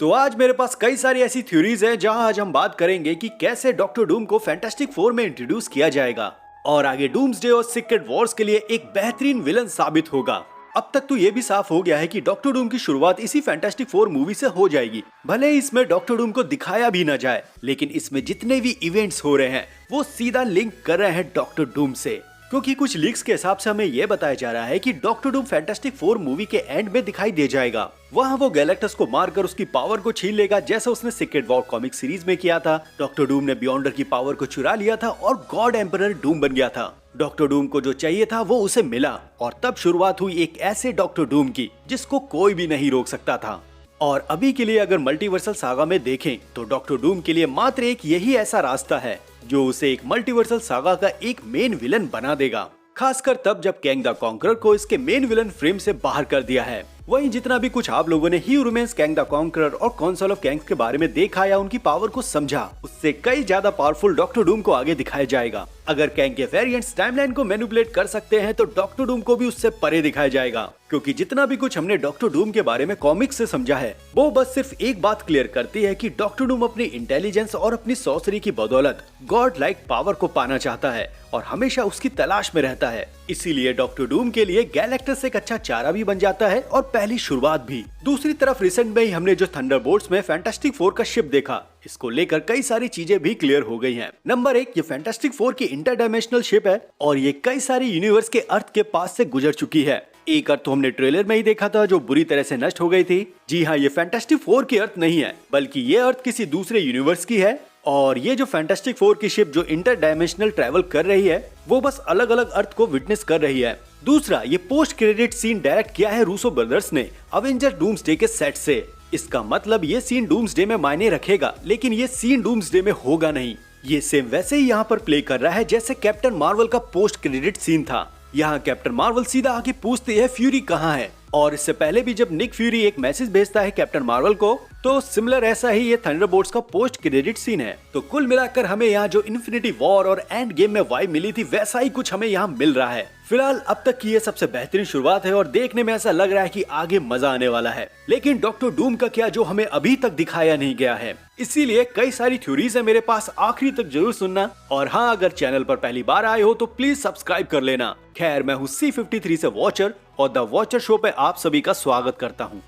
तो आज मेरे पास कई सारी ऐसी थ्योरीज हैं जहां आज हम बात करेंगे कि कैसे डॉक्टर डूम को फैंटास्टिक फोर में इंट्रोड्यूस किया जाएगा और आगे डूम्सडे और सीक्रेट वॉर्स के लिए एक बेहतरीन विलन साबित होगा। अब तक तो ये भी साफ हो गया है कि डॉक्टर डूम की शुरुआत इसी फैंटास्टिक फोर मूवी से हो जाएगी। भले ही इसमें डॉक्टर डूम को दिखाया भी न जाए, लेकिन इसमें जितने भी इवेंट्स हो रहे हैं वो सीधा लिंक कर रहे हैं डॉक्टर डूम से, क्योंकि कुछ लीक्स के हिसाब से हमें यह बताया जा रहा है कि doctor Doom fantastic four movie के एंड में दिखाई दे जाएगा। वहाँ वो गैलेक्टस को मारकर उसकी पावर को छीन लेगा, जैसा उसने सीक्रेट वॉर कॉमिक सीरीज में किया था। डॉक्टर डूम ने बियॉन्डर की पावर को चुरा लिया था और गॉड एम्परर डूम बन गया था। डॉक्टर डूम को जो चाहिए था वो उसे मिला और तब शुरुआत हुई एक ऐसे डॉक्टर डूम की जिसको कोई भी नहीं रोक सकता था। और अभी के लिए अगर मल्टीवर्सल सागा में देखें तो डॉक्टर डूम के लिए मात्र एक यही ऐसा रास्ता है जो उसे एक मल्टीवर्सल सागा का एक मेन विलन बना देगा, खासकर तब जब कैंग द कॉन्करर को इसके मेन विलन फ्रेम से बाहर कर दिया है। वहीं जितना भी कुछ आप लोगों ने ही रोमांस कैंग द कॉन्करर और कॉन्सल ऑफ कैंग्स के बारे में देखा या उनकी पावर को समझा, उससे कई ज्यादा पावरफुल डॉक्टर डूम को आगे दिखाया जाएगा। अगर कैंग के वेरिएंट्स टाइमलाइन को मैनिपुलेट कर सकते हैं तो डॉक्टर डूम को भी उससे परे दिखाया जाएगा, क्योंकि जितना भी कुछ हमने डॉक्टर डूम के बारे में कॉमिक्स से समझा है वो बस सिर्फ एक बात क्लियर करती है कि डॉक्टर डूम अपनी इंटेलिजेंस और अपनी सॉर्सरी की बदौलत गॉड लाइक पावर को पाना चाहता है और हमेशा उसकी तलाश में रहता है। इसीलिए डॉक्टर डूम के लिए गैलेक्टस एक अच्छा चारा भी बन जाता है और पहली शुरुआत भी। दूसरी तरफ रिसेंट में ही हमने जो थंडरबोल्ट्स में फैंटास्टिक फोर का शिप देखा, इसको लेकर कई सारी चीजें भी क्लियर हो गई हैं। नंबर 1, ये फैंटास्टिक फोर की इंटरडायमेंशनल शिप है और ये कई सारी यूनिवर्स के अर्थ के पास से गुजर चुकी है। एक अर्थ तो हमने ट्रेलर में ही देखा था जो बुरी तरह से नष्ट हो गई थी। जी हाँ, ये फैंटास्टिक फोर की अर्थ नहीं है, बल्कि ये अर्थ किसी दूसरे यूनिवर्स की है। और ये जो फैंटास्टिक फोर की शिप जो इंटरडायमेंशनल ट्रैवल कर रही है वो बस अलग अलग अर्थ को विटनेस कर रही है। दूसरा, ये पोस्ट क्रेडिट सीन डायरेक्ट किया है रूसो ब्रदर्स ने अवेंजर डूम्सडे के सेट से। इसका मतलब ये सीन डूम्सडे में मायने रखेगा, लेकिन ये सीन डूम्सडे में होगा नहीं। ये सेम वैसे ही यहाँ पर प्ले कर रहा है जैसे कैप्टन मार्वल का पोस्ट क्रेडिट सीन था। यहाँ कैप्टन मार्वल सीधा आके पूछती है फ्यूरी कहाँ है, और इससे पहले भी जब निक फ्यूरी एक मैसेज भेजता है कैप्टन मार्वल को, तो सिमिलर ऐसा ही ये थंडरबोल्ट्स का पोस्ट क्रेडिट सीन है। तो कुल मिलाकर हमें यहाँ जो इन्फिनिटी वॉर और एंड गेम में वाइब मिली थी वैसा ही कुछ हमें यहाँ मिल रहा है। फिलहाल अब तक की ये सबसे बेहतरीन शुरुआत है और देखने में ऐसा लग रहा है कि आगे मजा आने वाला है। लेकिन डॉक्टर डूम का क्या जो हमें अभी तक दिखाया नहीं गया है, इसीलिए कई सारी थ्योरीज है मेरे पास, आखिरी तक जरूर सुनना। और हाँ, अगर चैनल पर पहली बार आए हो तो प्लीज सब्सक्राइब कर लेना। खैर, मैं हूँ C53 से वॉचर और द वॉचर शो पे आप सभी का स्वागत करता हूँ।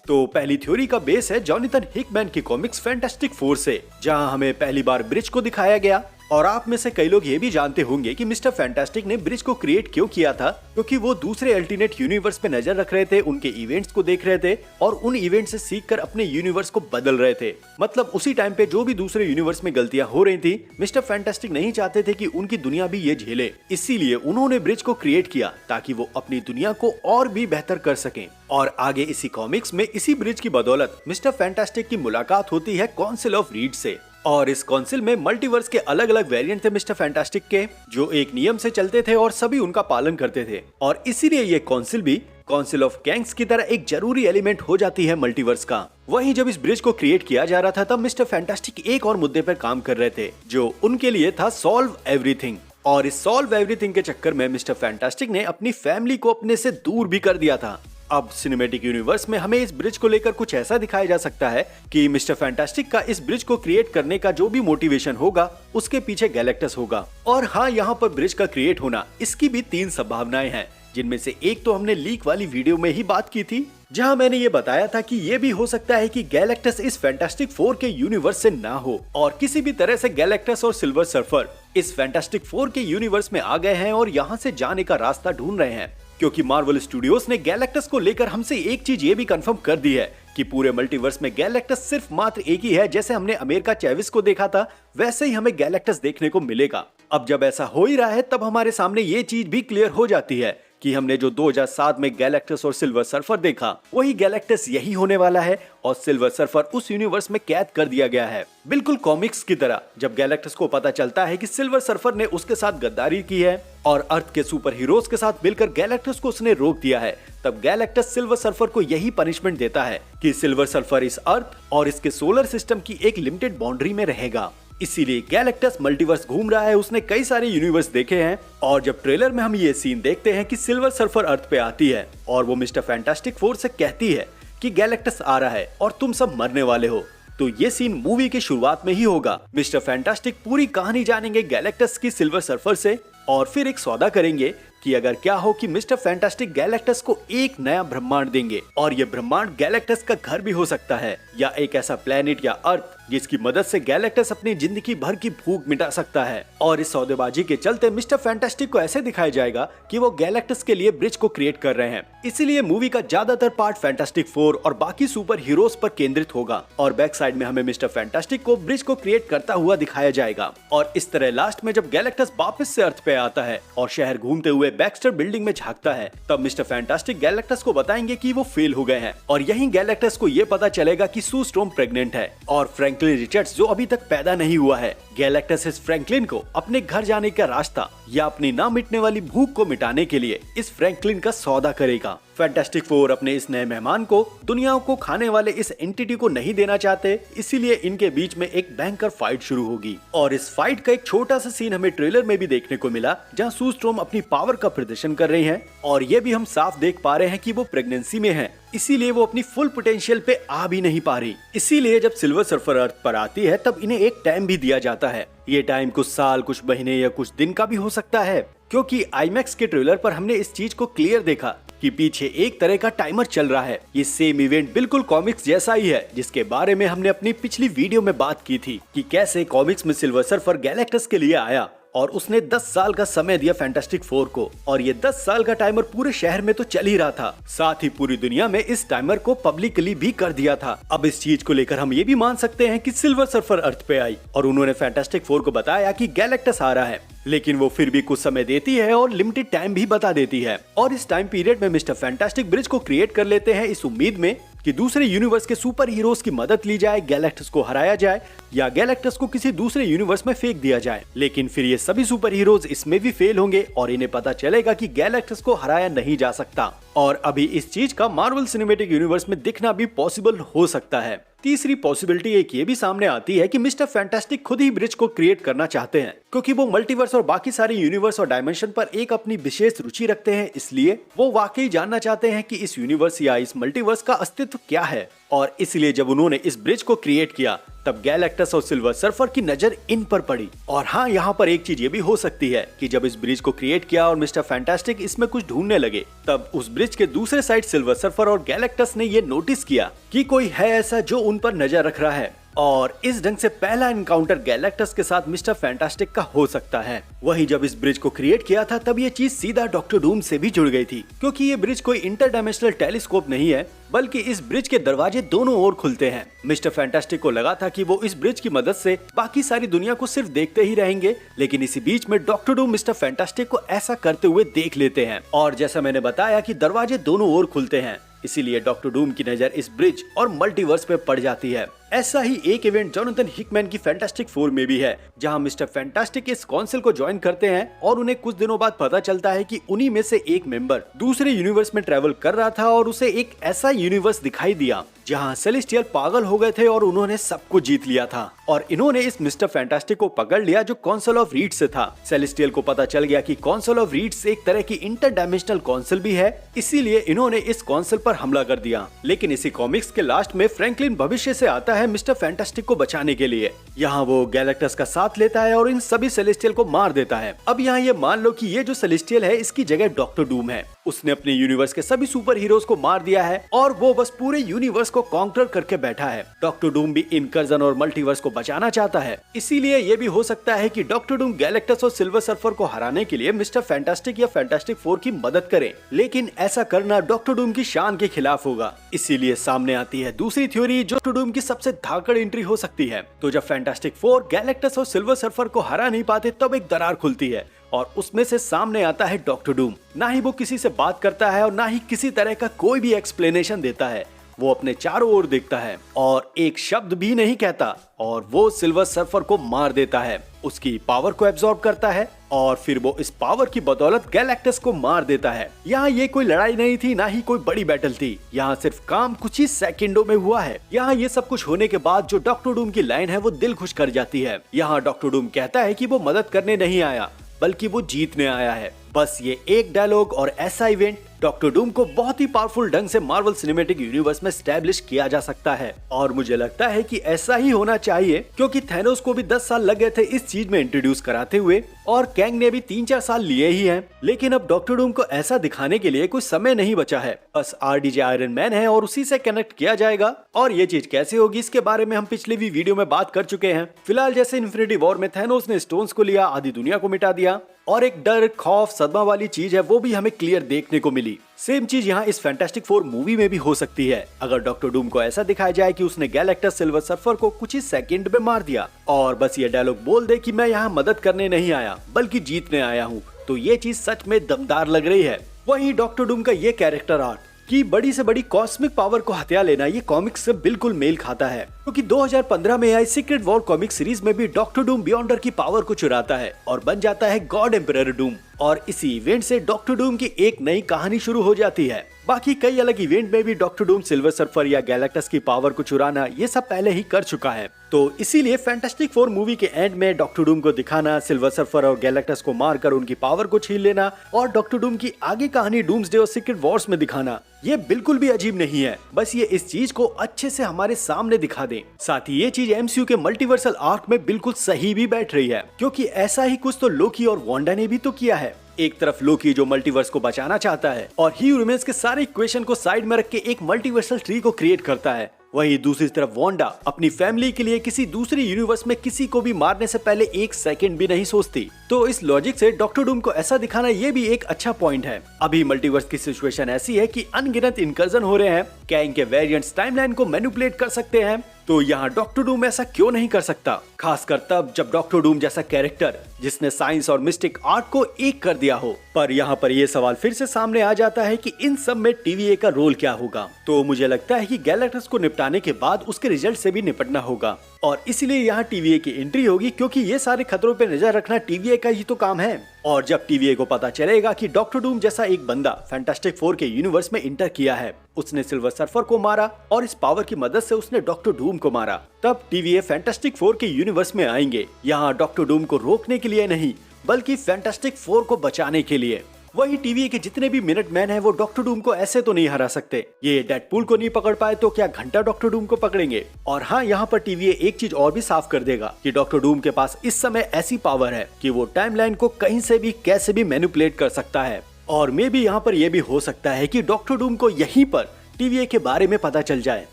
तो पहली थ्योरी का बेस है जॉनथन हिकमैन की कॉमिक्स फैंटास्टिक फोर से, जहां हमें पहली बार ब्रिज को दिखाया गया। और आप में से कई लोग ये भी जानते होंगे कि मिस्टर फैंटास्टिक ने ब्रिज को क्रिएट क्यों किया था, क्योंकि वो दूसरे अल्टरनेट यूनिवर्स पे नजर रख रहे थे, उनके इवेंट्स को देख रहे थे और उन इवेंट से सीखकर अपने यूनिवर्स को बदल रहे थे। मतलब उसी टाइम पे जो भी दूसरे यूनिवर्स में गलतियां हो रही थी, मिस्टर फैंटास्टिक नहीं चाहते थे कि उनकी दुनिया भी ये झेले। इसीलिए उन्होंने ब्रिज को क्रिएट किया ताकि वो अपनी दुनिया को और भी बेहतर कर सकें। और आगे इसी कॉमिक्स में इसी ब्रिज की बदौलत मिस्टर फैंटास्टिक की मुलाकात होती है काउंसिल ऑफ रीड से। और इस काउंसिल में मल्टीवर्स के अलग अलग वेरिएंट थे मिस्टर फैंटास्टिक के, जो एक नियम से चलते थे और सभी उनका पालन करते थे। और इसीलिए ये काउंसिल भी काउंसिल ऑफ कैंग्स की तरह एक जरूरी एलिमेंट हो जाती है मल्टीवर्स का। वहीं जब इस ब्रिज को क्रिएट किया जा रहा था तब मिस्टर फैंटास्टिक एक और मुद्दे पर काम कर रहे थे जो उनके लिए था सॉल्व एवरीथिंग। और इस सॉल्व एवरीथिंग के चक्कर में मिस्टर फैंटास्टिक ने अपनी फैमिली को अपने से दूर भी कर दिया था। अब सिनेमैटिक यूनिवर्स में हमें इस ब्रिज को लेकर कुछ ऐसा दिखाया जा सकता है कि मिस्टर फैंटास्टिक का इस ब्रिज को क्रिएट करने का जो भी मोटिवेशन होगा उसके पीछे गैलेक्टस होगा। और हाँ, यहाँ पर ब्रिज का क्रिएट होना, इसकी भी 3 संभावनाएं हैं, जिनमें से एक तो हमने लीक वाली वीडियो में ही बात की थी, जहां मैंने ये बताया था कि ये भी हो सकता है कि गैलेक्टस इस फैंटास्टिक फोर के यूनिवर्स से ना हो और किसी भी तरह से गैलेक्टस और सिल्वर सर्फर इस फैंटास्टिक फोर के यूनिवर्स में आ गए हैं और यहाँ से जाने का रास्ता ढूंढ रहे हैं। क्योंकि मार्वल स्टूडियोज ने गैलेक्टस को लेकर हमसे एक चीज ये भी कंफर्म कर दी है कि पूरे मल्टीवर्स में गैलेक्टस सिर्फ मात्र एक ही है। जैसे हमने अमेरिका चैविस को देखा था वैसे ही हमें गैलेक्टस देखने को मिलेगा। अब जब ऐसा हो ही रहा है तब हमारे सामने ये चीज भी क्लियर हो जाती है कि हमने जो 2007 में गैलेक्टस और सिल्वर सर्फर देखा वही गैलेक्टस यही होने वाला है और सिल्वर सर्फर उस यूनिवर्स में कैद कर दिया गया है, बिल्कुल कॉमिक्स की तरह। जब गैलेक्टस को पता चलता है कि सिल्वर सर्फर ने उसके साथ गद्दारी की है और अर्थ के सुपर हीरोज के साथ मिलकर गैलेक्टस को उसने रोक दिया है, तब गैलेक्टस सिल्वर सर्फर को यही पनिशमेंट देता है कि सिल्वर सर्फर इस अर्थ और इसके सोलर सिस्टम की एक लिमिटेड बाउंड्री में रहेगा। इसीलिए गैलेक्टस मल्टीवर्स घूम रहा है, उसने कई सारे यूनिवर्स देखे हैं। और जब ट्रेलर में हम ये सीन देखते हैं कि सिल्वर सर्फर अर्थ पे आती है और वो मिस्टर फैंटास्टिक फोर से कहती है कि गैलेक्टस आ रहा है और तुम सब मरने वाले हो, तो ये सीन मूवी की शुरुआत में ही होगा। मिस्टर फैंटास्टिक पूरी कहानी जानेंगे गैलेक्टस की सिल्वर सर्फर से और फिर एक सौदा करेंगे कि अगर क्या हो कि मिस्टर फैंटास्टिक गैलेक्टस को एक नया ब्रह्मांड देंगे और ये ब्रह्मांड गैलेक्टस का घर भी हो सकता है या एक ऐसा प्लेनेट या अर्थ जिसकी मदद से गैलेक्टस अपनी जिंदगी भर की भूख मिटा सकता है। और इस सौदेबाजी के चलते मिस्टर फैंटास्टिक को ऐसे दिखाया जाएगा कि वो गैलेक्टस के लिए ब्रिज को क्रिएट कर रहे हैं। इसीलिए मूवी का ज्यादातर पार्ट फैंटास्टिक फोर और बाकी सुपर हीरोज पर केंद्रित होगा और बैक साइड में हमें मिस्टर फैंटास्टिक को ब्रिज को क्रिएट करता हुआ दिखाया जाएगा। और इस तरह लास्ट में जब गैलेक्टस वापस से अर्थ पे आता है और शहर घूमते हुए बैक्स्टर बिल्डिंग में झांकता है, तब मिस्टर फैंटास्टिक गैलेक्टस को बताएंगे कि वो फेल हो गए हैं और यहीं गैलेक्टस को ये पता चलेगा कि सू स्टॉर्म प्रेग्नेंट है और फ्रैंकलिन रिचर्ड्स जो अभी तक पैदा नहीं हुआ है। गैलेक्टस इस फ्रैंकलिन को अपने घर जाने का रास्ता या अपनी ना मिटने वाली भूख को मिटाने के लिए इस फ्रैंकलिन का सौदा करेगा। फैंटास्टिक फोर अपने इस नए मेहमान को दुनियाओं को खाने वाले इस एंटिटी को नहीं देना चाहते, इसीलिए इनके बीच में एक भयंकर फाइट शुरू होगी। और इस फाइट का एक छोटा सा सीन हमें ट्रेलर में भी देखने को मिला जहां सू स्टॉर्म अपनी पावर का प्रदर्शन कर रही हैं और ये भी हम साफ देख पा रहे हैं कि वो प्रेगनेंसी में है, इसीलिए वो अपनी फुल पोटेंशियल पे आ भी नहीं पा रही। इसीलिए जब सिल्वर सर्फर अर्थ पर आती है तब इन्हें एक टाइम भी दिया जाता है। ये टाइम कुछ साल, कुछ महीने या कुछ दिन का भी हो सकता है, क्योंकि आईमैक्स के ट्रेलर पर हमने इस चीज को क्लियर देखा कि पीछे एक तरह का टाइमर चल रहा है। ये सेम इवेंट बिल्कुल कॉमिक्स जैसा ही है, जिसके बारे में हमने अपनी पिछली वीडियो में बात की थी कि कैसे कॉमिक्स में सिल्वर सर्फर गैलेक्टस के लिए आया और उसने 10 साल का समय दिया फैंटास्टिक फोर को। और ये 10 साल का टाइमर पूरे शहर में तो चल ही रहा था, साथ ही पूरी दुनिया में इस टाइमर को पब्लिकली भी कर दिया था। अब इस चीज को लेकर हम ये भी मान सकते हैं कि सिल्वर सर्फर अर्थ पे आई और उन्होंने फैंटास्टिक फोर को बताया कि गैलेक्टस आ रहा है, लेकिन वो फिर भी कुछ समय देती है और लिमिटेड टाइम भी बता देती है। और इस टाइम पीरियड में मिस्टर फैंटास्टिक ब्रिज को क्रिएट कर लेते हैं इस उम्मीद में कि दूसरे यूनिवर्स के सुपर हीरोज की मदद ली जाए, गैलेक्टस को हराया जाए या गैलेक्टस को किसी दूसरे यूनिवर्स में फेंक दिया जाए। लेकिन फिर ये सभी सुपर हीरोज इसमें भी फेल होंगे और इन्हें पता चलेगा कि गैलेक्टस को हराया नहीं जा सकता। और अभी इस चीज का मार्वल सिनेमैटिक यूनिवर्स में दिखना भी पॉसिबल हो सकता है। तीसरी पॉसिबिलिटी एक ये भी सामने आती है कि मिस्टर फैंटास्टिक खुद ही ब्रिज को क्रिएट करना चाहते हैं, क्योंकि वो मल्टीवर्स और बाकी सारे यूनिवर्स और डायमेंशन पर एक अपनी विशेष रुचि रखते हैं। इसलिए वो वाकई जानना चाहते हैं कि इस यूनिवर्स या इस मल्टीवर्स का अस्तित्व क्या है। और इसलिए जब उन्होंने इस ब्रिज को क्रिएट किया तब गैलेक्टस और सिल्वर सर्फर की नजर इन पर पड़ी। और हाँ, यहाँ पर एक चीज ये भी हो सकती है कि जब इस ब्रिज को क्रिएट किया और मिस्टर फैंटास्टिक इसमें कुछ ढूंढने लगे, तब उस ब्रिज के दूसरे साइड सिल्वर सर्फर और गैलेक्टस ने ये नोटिस किया कि कोई है ऐसा जो उन पर नजर रख रहा है। और इस ढंग से पहला एनकाउंटर गैलेक्टस के साथ मिस्टर फैंटास्टिक का हो सकता है। वहीं जब इस ब्रिज को क्रिएट किया था तब ये चीज सीधा डॉक्टर डूम से भी जुड़ गई थी, क्योंकि ये ब्रिज कोई इंटरडायमेंशनल टेलीस्कोप नहीं है, बल्कि इस ब्रिज के दरवाजे दोनों ओर खुलते हैं। मिस्टर फैंटास्टिक को लगा था कि वो इस ब्रिज की मदद से बाकी सारी दुनिया को सिर्फ देखते ही रहेंगे, लेकिन इसी बीच में डॉक्टर डूम मिस्टर फैंटास्टिक को ऐसा करते हुए देख लेते हैं। और जैसा मैंने बताया कि दरवाजे दोनों ओर खुलते हैं, इसीलिए डॉक्टर डूम की नजर इस ब्रिज और मल्टीवर्स पे पड़ जाती है। ऐसा ही एक इवेंट जोनाथन हिकमैन की फैंटास्टिक फोर में भी है, जहां मिस्टर फैंटास्टिक इस काउंसिल को ज्वाइन करते हैं और उन्हें कुछ दिनों बाद पता चलता है कि उन्हीं में से एक मेंबर दूसरे यूनिवर्स में ट्रेवल कर रहा था और उसे एक ऐसा यूनिवर्स दिखाई दिया जहां सेलेस्टियल पागल हो गए थे और उन्होंने सब कुछ जीत लिया था। और इन्होंने इस मिस्टर फैंटास्टिक को पकड़ लिया जो काउंसिल ऑफ रीड्स से था। सेलेस्टियल को पता चल गया कि काउंसिल ऑफ रीड्स एक तरह की इंटरडायमेंशनल काउंसिल भी है, इसीलिए इन्होंने इस काउंसिल पर हमला कर दिया। लेकिन इसी कॉमिक्स के लास्ट में फ्रैंकलिन भविष्य से आता है मिस्टर फैंटास्टिक को बचाने के लिए। यहाँ वो गैलेक्टस का साथ लेता है और इन सभी सेलेस्टियल को मार देता है। अब यहाँ ये मान लो कि ये जो सेलेस्टियल है इसकी जगह डॉक्टर डूम है। उसने अपने यूनिवर्स के सभी सुपर हीरोज को मार दिया है और वो बस पूरे यूनिवर्स को कॉन्कर करके बैठा है। डॉक्टर डूम भी इनकर्जन और मल्टीवर्स को बचाना चाहता है, इसीलिए ये भी हो सकता है कि डॉक्टर डूम गैलेक्टस और सिल्वर सर्फर को हराने के लिए मिस्टर फैंटास्टिक या फैंटास्टिक फोर की मदद करे। लेकिन ऐसा करना डॉक्टर डूम की शान के खिलाफ होगा, इसीलिए सामने आती है दूसरी थ्योरी जो डॉक्टर डूम की सबसे धाकड़ एंट्री हो सकती है। तो जब फैंटास्टिक फोर गैलेक्टस और सिल्वर सर्फर को हरा नहीं पाते तब एक दरार खुलती है और उसमें से सामने आता है डॉक्टर डूम। ना ही वो किसी से बात करता है और ना ही किसी तरह का कोई भी एक्सप्लेनेशन देता है। वो अपने चारों ओर देखता है और एक शब्द भी नहीं कहता और वो सिल्वर सर्फर को मार देता है, उसकी पावर को एब्जॉर्ब करता है और फिर वो इस पावर की बदौलत गैलेक्टस को मार देता है। यहाँ ये कोई लड़ाई नहीं थी, ना ही कोई बड़ी बैटल थी, यहाँ सिर्फ काम कुछ ही सेकंडों में हुआ है। यहाँ ये सब कुछ होने के बाद जो डॉक्टर डूम की लाइन है वो दिल खुश कर जाती है। यहाँ डॉक्टर डूम कहता है कि वो मदद करने नहीं आया बल्कि वो जीतने आया है। बस ये एक डायलॉग और ऐसा इवेंट डॉक्टर डूम को बहुत ही पावरफुल ढंग से मार्वल सिनेमैटिक यूनिवर्स में स्टैब्लिश किया जा सकता है। और मुझे लगता है कि ऐसा ही होना चाहिए, क्योंकि थैनोस को भी 10 साल लग गए थे इस चीज में इंट्रोड्यूस कराते हुए, और कैंग ने भी 3-4 साल लिए ही हैं। लेकिन अब डॉक्टर डूम को ऐसा दिखाने के लिए कोई समय नहीं बचा है। बस RDJ आयरन मैन है और उसी से कनेक्ट किया जाएगा। और ये चीज कैसे होगी इसके बारे में हम पिछले भी वीडियो में बात कर चुके हैं। फिलहाल जैसे इन्फिनिटी वॉर में थैनोस ने स्टोन्स को लिया, आधी दुनिया को मिटा दिया, और एक डर, खौफ, सदमा वाली चीज है वो भी हमें क्लियर देखने को मिली। सेम चीज यहाँ इस फैंटास्टिक फोर मूवी में भी हो सकती है, अगर डॉक्टर डूम को ऐसा दिखाया जाए कि उसने गैलेक्टस सिल्वर सर्फर को कुछ ही सेकंड में मार दिया और बस ये डायलॉग बोल दे कि मैं यहाँ मदद करने नहीं आया बल्कि जीतने आया हूँ, तो ये चीज सच में दमदार लग रही है। वहीं डॉक्टर डूम का ये कैरेक्टर आर्ट कि बड़ी से बड़ी कॉस्मिक पावर को हथिया लेना, ये कॉमिक्स से बिल्कुल मेल खाता है, क्योंकि 2015 में आई सीक्रेट वॉर कॉमिक सीरीज में भी डॉक्टर डूम बियॉन्डर की पावर को चुराता है और बन जाता है गॉड एम्परर डूम। और इसी इवेंट से डॉक्टर डूम की एक नई कहानी शुरू हो जाती है। बाकी कई अलग इवेंट में भी डॉक्टर डूम सिल्वर सर्फर या गैलेक्टस की पावर को चुराना ये सब पहले ही कर चुका है, तो इसीलिए फैंटास्टिक फोर मूवी के एंड में डॉक्टर डूम को दिखाना, सिल्वर सर्फर और गैलेक्टस को मारकर उनकी पावर को छीन लेना और डॉक्टर डूम की आगे कहानी डूम्सडे और सीक्रेट वॉर्स में दिखाना, ये बिल्कुल भी अजीब नहीं है। बस ये इस चीज को अच्छे से हमारे सामने दिखा दे। साथ ही ये चीज MCU के मल्टीवर्सल आर्क में बिल्कुल सही भी बैठ रही है, क्योंकि ऐसा ही कुछ तो लोकी और वांडा ने भी तो किया है। एक तरफ लोकी जो मल्टीवर्स को बचाना चाहता है और ही ह्यूमंस के सारे इक्वेशन को साइड में रख के एक मल्टीवर्सल ट्री को क्रिएट करता है, वहीं दूसरी तरफ वांडा अपनी फैमिली के लिए किसी दूसरे यूनिवर्स में किसी को भी मारने से पहले एक सेकंड भी नहीं सोचती। तो इस लॉजिक से डॉक्टर डूम को ऐसा दिखाना ये भी एक अच्छा पॉइंट है। अभी मल्टीवर्स की सिचुएशन ऐसी है कि अनगिनत इनकर्जन हो रहे हैं, क्या इनके वेरिएंट्स टाइमलाइन को मैनिपुलेट कर सकते हैं, तो यहाँ डॉक्टर डूम ऐसा क्यों नहीं कर सकता, खासकर तब जब डॉक्टर डूम जैसा कैरेक्टर जिसने साइंस और मिस्टिक आर्ट को एक कर दिया हो। पर यहाँ पर ये सवाल फिर से सामने आ जाता है कि इन सब में TVA का रोल क्या होगा। तो मुझे लगता है कि गैलेक्टस को निपटाने के बाद उसके रिजल्ट से भी निपटना होगा और इसलिए यहाँ TVA की एंट्री होगी, क्योंकि ये सारे खतरों पे नजर रखना TVA का ही तो काम है। और जब TVA को पता चलेगा कि डॉक्टर डूम जैसा एक बंदा फैंटास्टिक फोर के यूनिवर्स में इंटर किया है, उसने सिल्वर सर्फर को मारा और इस पावर की मदद से उसने डॉक्टर डूम को मारा, तब TVA फैंटास्टिक फोर के यूनिवर्स में आएंगे, यहाँ डॉक्टर डूम को रोकने के लिए नहीं बल्कि फैंटास्टिक फोर को बचाने के लिए। वही TVA के जितने भी मिनट मैन है वो डॉक्टर डूम को ऐसे तो नहीं हरा सकते। ये डेडपूल को नहीं पकड़ पाए तो क्या घंटा डॉक्टर डूम को पकड़ेंगे। और हाँ, यहाँ पर TVA एक चीज और भी साफ कर देगा कि डॉक्टर डूम के पास इस समय ऐसी पावर है कि वो टाइमलाइन को कहीं से भी कैसे भी मैनिपुलेट कर सकता है। और मे भी यहाँ पर यह भी हो सकता है कि डॉक्टर डूम को यहीं पर TVA के बारे में पता चल जाए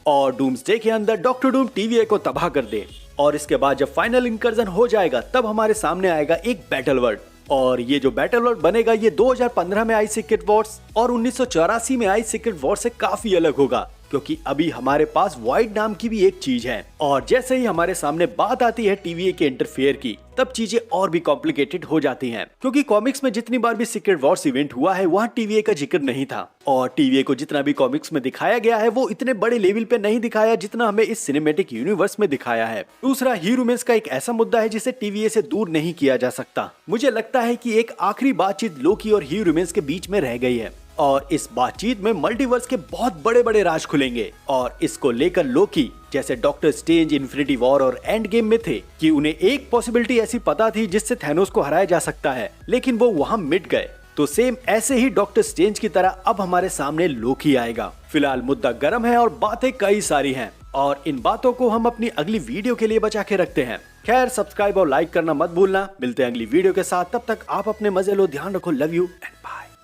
और डूम्सडे के अंदर डॉक्टर डूम TVA को तबाह कर दे। और इसके बाद जब फाइनल इंकर्जन हो जाएगा तब हमारे सामने आएगा एक बैटल वर्ल्ड, और ये जो बैटल वर्ल्ड बनेगा ये 2015 में आई सीक्रेट वॉर्स और 1984 में आई सीक्रेट वॉर से काफी अलग होगा, क्योंकि अभी हमारे पास वॉइड नाम की भी एक चीज है। और जैसे ही हमारे सामने बात आती है TVA के इंटरफेयर की, तब चीजें और भी कॉम्प्लिकेटेड हो जाती हैं, क्योंकि कॉमिक्स में जितनी बार भी सीक्रेट वॉर्स इवेंट हुआ है वहाँ TVA का जिक्र नहीं था, और TVA को जितना भी कॉमिक्स में दिखाया गया है वो इतने बड़े लेवल पे नहीं दिखाया जितना हमें इस सिनेमैटिक यूनिवर्स में दिखाया है। दूसरा, ह्यूमंस का एक ऐसा मुद्दा है जिसे TVA से दूर नहीं किया जा सकता। मुझे लगता है कि एक आखिरी बातचीत लोकी और ह्यूमंस के बीच में रह गई है और इस बातचीत में मल्टीवर्स के बहुत बड़े बड़े राज खुलेंगे, और इसको लेकर लोकी जैसे डॉक्टर स्ट्रेंज इन्फिनिटी वॉर और एंड गेम में थे कि उन्हें एक पॉसिबिलिटी ऐसी पता थी जिससे थैनोस को हराया जा सकता है, लेकिन वो वहां मिट गए, तो सेम ऐसे ही डॉक्टर स्ट्रेंज की तरह अब हमारे सामने लोकी आएगा। फिलहाल मुद्दा गर्म है और बातें कई सारी हैं और इन बातों को हम अपनी अगली वीडियो के लिए बचा के रखते हैं। खैर, सब्सक्राइब और लाइक करना मत भूलना। मिलते हैं अगली वीडियो के साथ, तब तक आप अपने मजे लो, ध्यान रखो, लव यू।